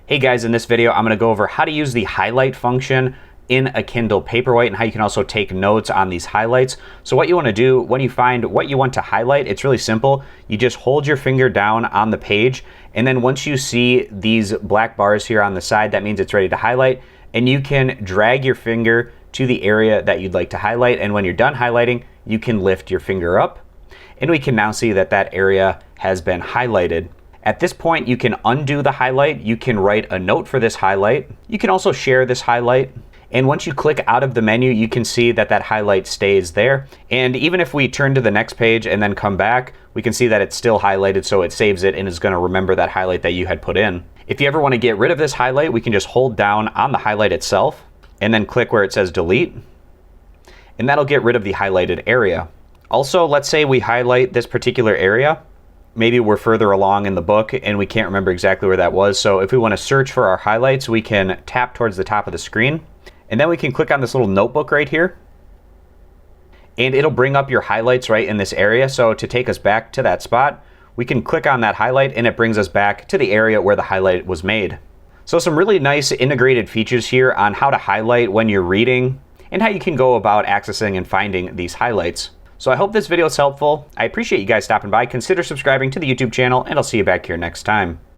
Hey guys, in this video, I'm going to go over how to use the highlight function in a Kindle Paperwhite and how you can also take notes on these highlights. So what you want to do when you find what you want to highlight, it's really simple. You just hold your finger down on the page, and then once you see these black bars here on the side, that means it's ready to highlight, and you can drag your finger to the area that you'd like to highlight, and when you're done highlighting, you can lift your finger up, and we can now see that that area has been highlighted. At this point, you can undo the highlight, you can write a note for this highlight, you can also share this highlight, and once you click out of the menu, you can see that that highlight stays there. And even if we turn to the next page and then come back, we can see that it's still highlighted, so it saves it and is going to remember that highlight that you had put in. If you ever want to get rid of this highlight, we can just hold down on the highlight itself and then click where it says delete, and that'll get rid of the highlighted area. Also, let's say we highlight this particular area. Maybe we're further along in the book and we can't remember exactly where that was. So if we want to search for our highlights, we can tap towards the top of the screen, and then we can click on this little notebook right here, and it'll bring up your highlights right in this area. So to take us back to that spot, we can click on that highlight and it brings us back to the area where the highlight was made. So some really nice integrated features here on how to highlight when you're reading and how you can go about accessing and finding these highlights. So I hope this video is helpful. I appreciate you guys stopping by. Consider subscribing to the YouTube channel, and I'll see you back here next time.